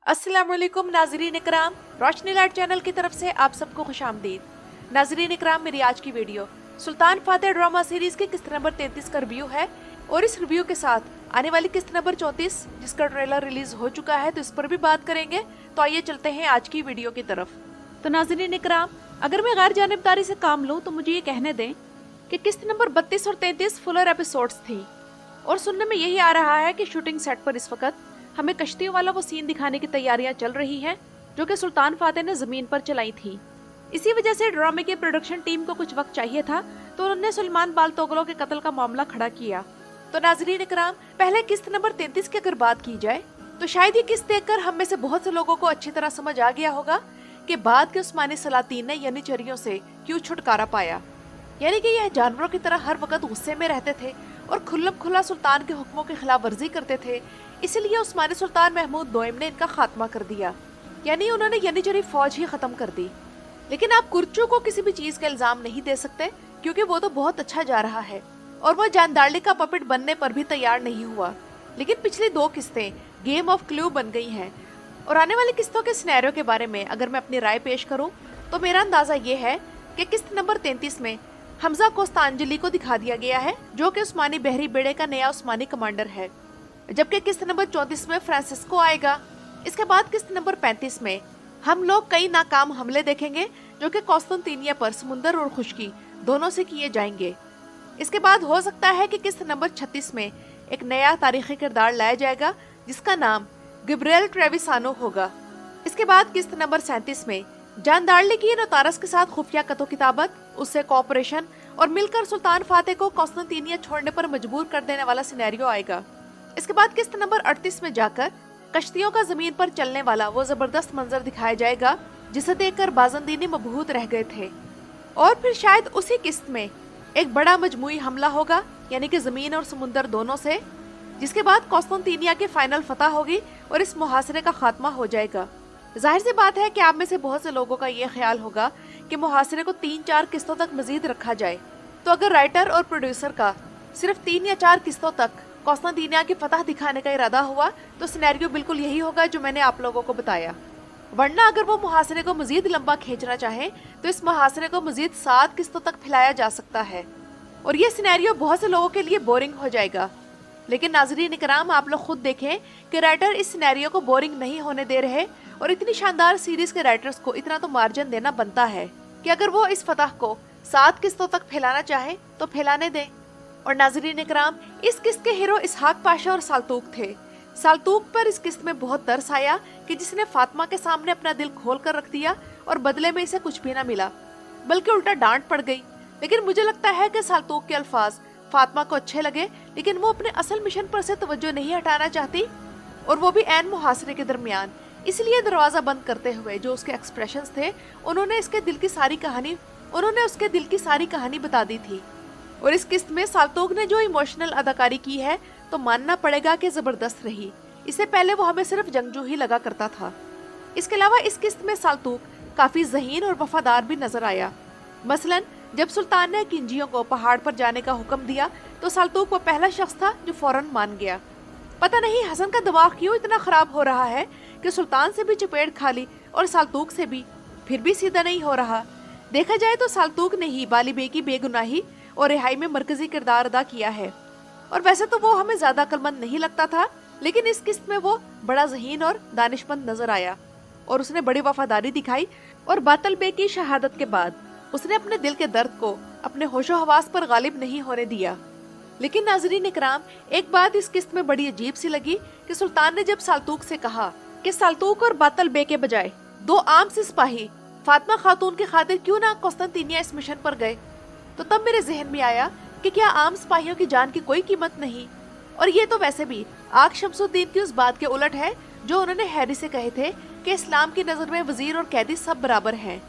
अस्सलाम वालेकुम नाजरीन इकराम, रोशनी लाइट चैनल की तरफ से आप सबको खुशामदीद। नाजरीन इकराम, मेरी आज की वीडियो सुल्तान फातेह ड्रामा सीरीज की किस्त नंबर 33 का रिव्यू है और इस रिव्यू के साथ आने वाली किस्त नंबर 34 जिसका ट्रेलर रिलीज हो चुका है तो इस पर भी बात करेंगे। तो आइए चलते हैं आज की वीडियो की तरफ। तो नाजरीन इकराम, अगर मैं गैर जानिबदारी से काम लूँ तो मुझे ये कहने दें कि किस्त नंबर 32 और 33 फुलर एपिसोड्स थी और सुनने में यही आ रहा है कि शूटिंग सेट पर इस वक्त हमें कश्तियों वाला वो सीन दिखाने की तैयारियां चल रही हैं जो कि सुल्तान फातेह ने जमीन पर चलाई थी। इसी वजह से ड्रामे की प्रोडक्शन टीम को कुछ वक्त चाहिए था तो उन्होंने सुलेमान बाल्तोगलो के कत्ल का मामला खड़ा किया। तो नाजरीन इकराम, पहले किस्त नंबर 33 की अगर बात की जाए तो शायद ये किस्त देखकर हम में से बहुत से लोगों को अच्छी तरह समझ आ गया होगा कि बाद के उस्मानी सलातीन ने यनिचरियों से क्यों छुटकारा पाया। यानी कि यह जानवरों की तरह हर वक्त गुस्से में रहते थे और खुल्लम खुला सुल्तान के हुक्मों की खिलाफ वर्जी करते थे, इसलिए उस्मानी सुल्तान महमूद दोइम ने इनका खात्मा कर दिया, यानी उन्होंने यनिचरी फौज ही खत्म कर दी। लेकिन आप कुर्चू को किसी भी चीज का इल्जाम नहीं दे सकते क्योंकि वो तो बहुत अच्छा जा रहा है और वो जानदारली का पपेट बनने पर भी तैयार नहीं हुआ। लेकिन पिछली दो किस्तें गेम ऑफ क्लू बन गई हैं और आने वाली किस्तों के सिनेरियो के बारे में अगर मैं अपनी राय पेश करूं तो मेरा अंदाजा ये है कि किस्त नंबर 33 में हमजा कोस्तांजलि को दिखा दिया गया है जो कि उस्मानी बहरी बेड़े का नया उस्मानी कमांडर है, जबकि किस्त नंबर 34 में फ्रांसिस्को आएगा। इसके बाद किस्त नंबर 35 में हम लोग कई नाकाम हमले देखेंगे जो कि कौस्तांतिनिया पर समुंदर और खुशकी दोनों से किए जाएंगे। इसके बाद हो सकता है कि किस्त नंबर 36 में एक नया तारीखी किरदार लाया जाएगा जिसका नाम गिब्रियल ट्रेविसानो होगा। इसके बाद किस्त नंबर 37 में जानदारली की नोतारस के साथ खुफिया कतो किताबत, उससे कॉपरेशन और मिलकर सुल्तान फातेह को कौस्तांतिनिया छोड़ने पर मजबूर कर देने वाला सिनेरियो आएगा। इसके बाद किस्त नंबर 38 में जाकर कश्तियों का जमीन पर चलने वाला वो जबरदस्त मंजर दिखाया जाएगा जिसे देखकर बाजंदीनी मबहूत रह गए थे। और फिर शायद उसी किस्त में एक बड़ा मजमूई हमला होगा, यानी कि जमीन और समुंदर दोनों से, जिसके बाद कौस्तांतिनिया की फाइनल फतह होगी और इस मुहासरे का खात्मा हो जाएगा। जाहिर सी बात है कि आप में से बहुत से लोगों का ये ख्याल होगा कि मुहासरे को 3-4 किस्तों तक मजीद रखा जाए। तो अगर राइटर और प्रोड्यूसर का सिर्फ 3 या 4 किस्तों तक कौस्तांतिनिया की फतह दिखाने का इरादा हुआ तो सिनेरियो बिल्कुल यही होगा जो मैंने आप लोगों को बताया। वरना अगर वो मुहासरे को मजीद लंबा खींचना चाहे तो इस मुहासरे को मजीद 7 किस्तों तक फैलाया जा सकता है और ये सिनेरियो बहुत से लोगों के लिए बोरिंग हो जाएगा। लेकिन नाजरीन इकराम, आप लोग खुद देखें कि राइटर इस सिनेरियो को बोरिंग नहीं होने दे रहे और इतनी शानदार सीरीज के राइटर्स को इतना तो मार्जिन देना बनता है कि अगर वो इस फतह को 7 किस्तों तक फैलाना चाहे तो फैलाने दें। और नाजरीन इकराम, इस किस्त के हीरो इसहाक पाशा और साल्तूक थे। साल्तूक पर इस किस्त में बहुत तरस आया कि जिसने फातिमा के सामने अपना दिल खोल कर रख दिया और बदले में इसे कुछ भी ना मिला बल्कि उल्टा डांट पड़ गई। लेकिन मुझे लगता है कि साल्तूक के अल्फाज फातिमा को अच्छे लगे लेकिन वो अपने असल मिशन पर से तवज्जो नहीं हटाना चाहती और वो भी ऐन मुहासरे के दरमियान। इसलिए दरवाजा बंद करते हुए जो उसके एक्सप्रेशंस थे उन्होंने उसके दिल की सारी कहानी बता दी थी। और इस किस्त में साल्तूक ने जो इमोशनल अदाकारी की है तो मानना पड़ेगा कि जबरदस्त रही। इससे पहले वो हमें सिर्फ जंगजू ही लगा करता था। इसके अलावा इस किस्त में साल्तूक काफी ज़हीन और वफादार भी नजर आया। मसलन जब सुल्तान ने किंजियों को पहाड़ पर जाने का हुक्म दिया तो साल्तूक वो पहला शख्स था जो फौरन मान गया। पता नहीं हसन का दिमाग क्यों इतना खराब हो रहा है कि सुल्तान से भी चपेट खा ली और साल्तूक से भी, फिर भी सीधा नहीं हो रहा। देखा जाए तो साल्तूक ने ही बाली बे की बेगुनाही और रिहाई में मरकजी किरदार अदा किया है और वैसे तो वो हमें ज्यादा अक्लमंद नहीं लगता था, लेकिन इस किस्त में वो बड़ा ज़हीन और दानिशमंद नजर आया और उसने बड़ी वफादारी दिखाई। और बातल बे की शहादत के बाद उसने अपने दिल के दर्द को अपने होशो हवास पर गालिब नहीं होने दिया। लेकिन नाजरीन इकराम, एक बात इस किस्त में बड़ी अजीब सी लगी कि सुल्तान ने जब साल्तूक से कहा कि साल्तूक और बातल बे के बजाय 2 आम से सिपाही फातिमा खातून की खातिर क्यों ना कौस्तांतिनिया इस मिशन पर गए, तो तब मेरे जहन में आया कि क्या आम सिपाहियों की जान की कोई कीमत नहीं। और ये तो वैसे भी आग शमसुद्दीन की उस बात के उलट है जो उन्होंने हैरी से कहे थे कि इस्लाम की नजर में वजीर और कैदी सब बराबर हैं।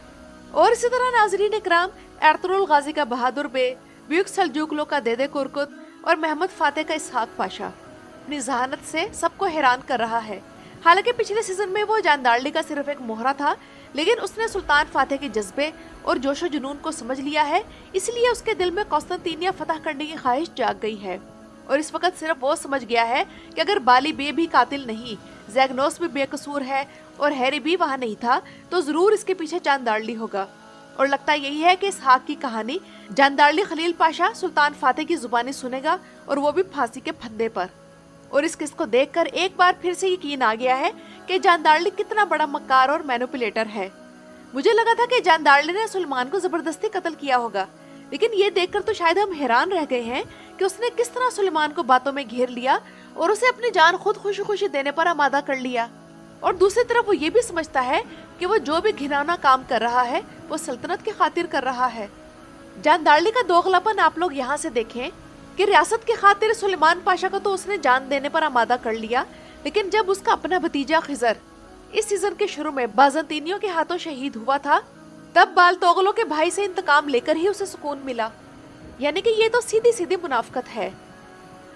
और इसी तरह नाजरीन इकराम, एर्तुगरुल गाजी का बहादुर बे, ब्यूक सल्जूकलो का देदे कुरकुत और महमद फातेह का इसहाक पाशा अपनी जहानत से सबको हैरान कर रहा है। हालांकि पिछले सीजन में वो जानदारली का सिर्फ एक मोहरा था, लेकिन उसने सुल्तान फातेह के जज्बे और जोशो जुनून को समझ लिया है, इसलिए उसके दिल में कौस्तांतिनिया फतह करने की ख्वाहिश जाग गई है। और इस वक्त सिर्फ वो समझ गया है कि अगर बाली बे भी कातिल नहीं जैगनोस भी बेकसूर है और हैरी भी वहाँ नहीं था, तो जरूर इसके पीछे जानदारली होगा। और लगता यही है कि इसहाक की कहानी जानदारली खलील पाशा सुल्तान फातेह की जुबानी सुनेगा, और वो भी फांसी के फंदे पर। और इस किस्त को देखकर एक बार फिर से यकीन आ गया है कि जानदारली कितना बड़ा मक्कार और मैनिपुलेटर है। मुझे लगा था कि जानदारली ने सुलेमान को जबरदस्ती कत्ल किया होगा, लेकिन ये देखकर तो शायद हम हैरान रह गए हैं कि उसने किस तरह सुलेमान को बातों में घेर लिया और उसे अपनी जान खुद खुशी खुशी देने पर आमादा कर लिया। और दूसरी तरफ वो ये भी समझता है कि वो जो भी घिनौना काम कर रहा है वो सल्तनत की खातिर कर रहा है। जानदारली का दोगलापन आप लोग यहाँ से देखें कि रियासत की खातिर सुलेमान पाशा को तो उसने जान देने पर आमादा कर लिया, लेकिन जब उसका अपना भतीजा खिजर इस सीजन के शुरू में बाज़ंतीनियों के हाथों शहीद हुआ था, तब बाल तोगलों के भाई से इंतकाम लेकर ही उसे सुकून मिला। यानी कि ये तो सीधी सीधी मुनाफकत है।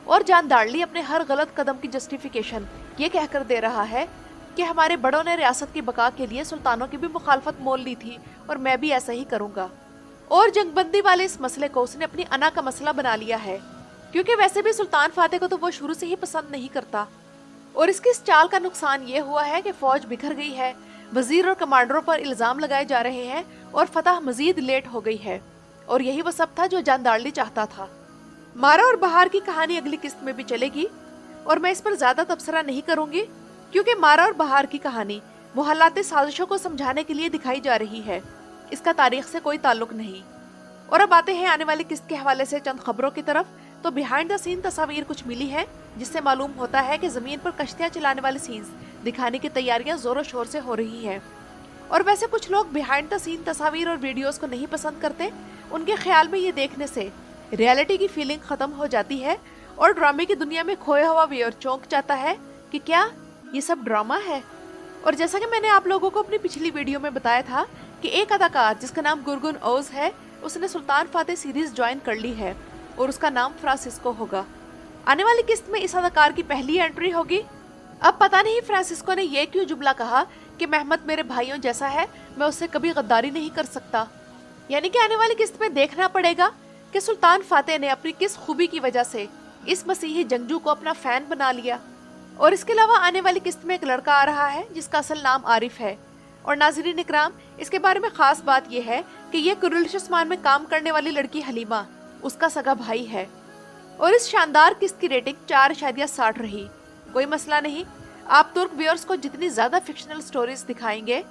और जानदारली अपने हर गलत कदम की जस्टिफिकेशन ये कहकर दे रहा है कि हमारे बड़ों ने रियासत की बका के लिए सुल्तानों की भी मुखालफत मोल ली थी और मैं भी ऐसा ही करूंगा। और जंगबंदी वाले इस मसले को उसने अपनी अना का मसला बना लिया है, क्योंकि वैसे भी सुल्तान फातेह को तो वो शुरू से ही पसंद नहीं करता। और इसकी इस चाल का नुकसान ये हुआ है कि फौज बिखर गई है, वजीर और कमांडरों पर इल्जाम लगाए जा रहे हैं और फतह मजीद लेट हो गई है। और यही वो सब था जो जानदारली चाहता था। मारा और बहार की कहानी अगली किस्त में भी चलेगी और मैं इस पर ज्यादा तबसरा नहीं करूंगी, क्योंकि मारा और बहार की कहानी मुहल्लाते साजिशों को समझाने के लिए दिखाई जा रही है, इसका तारीख से कोई ताल्लुक नहीं। और अब आते हैं आने वाली किस्त के हवाले से चंद खबरों की तरफ। तो बिहाइंड द सीन तस्वीर कुछ मिली है, जिससे मालूम होता है कि जमीन पर कश्तियां चलाने वाले सीन्स दिखाने की तैयारियां जोरों शोर से हो रही है। और वैसे कुछ लोग बिहाइंड द सीन तस्वीर और वीडियोस को नहीं पसंद करते। उनके ख्याल में ये देखने से रियलिटी की फीलिंग खत्म हो जाती है और ड्रामे की दुनिया में खोया हुआ व्यूअर चौंक जाता है कि क्या ये सब ड्रामा है। और जैसा कि मैंने आप लोगों को अपनी पिछली वीडियो में बताया था कि एक अदाकार जिसका नाम गुरगुन ओज है, उसने सुल्तान फातेह सीरीज ज्वाइन कर ली है और उसका नाम फ्रांसिस्को होगा। आने वाली किस्त में इस अदाकार की पहली एंट्री होगी। अब पता नहीं फ्रांसिस्को ने ये क्यों जुमला कहा कि मेहमद मेरे भाइयों जैसा है, मैं उससे कभी गद्दारी नहीं कर सकता। यानी कि आने वाली किस्त में देखना पड़ेगा कि सुल्तान फातेह ने अपनी किस खूबी की वजह से इस मसीही जंगजू को अपना फैन बना लिया। और इसके अलावा आने वाली किस्त में एक लड़का आ रहा है जिसका असल नाम आरिफ है। और नाज़रीन इकराम, इसके बारे में खास बात यह है कि ये कुरलिशस्मान में काम करने वाली लड़की हलीमा उसका सगा भाई है। और इस शानदार किस्त की रेटिंग 4.60 रही। कोई मसला नहीं, आप तुर्क व्यूअर्स को जितनी ज्यादा फिक्शनल स्टोरीज दिखाएंगे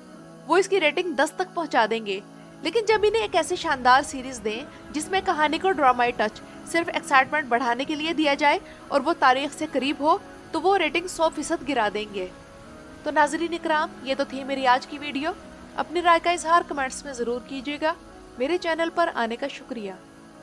वो इसकी रेटिंग 10 तक पहुंचा देंगे। लेकिन जब इन्हें एक ऐसी शानदार सीरीज दें जिसमें कहानी को ड्रामाई टच सिर्फ एक्साइटमेंट बढ़ाने के लिए दिया जाए और वो तारीख से करीब हो, तो वो रेटिंग 100% गिरा देंगे। तो नाज़रीन इकराम, ये तो थी मेरी आज की वीडियो। अपनी राय का इजहार कमेंट्स में ज़रूर कीजिएगा। मेरे चैनल पर आने का शुक्रिया।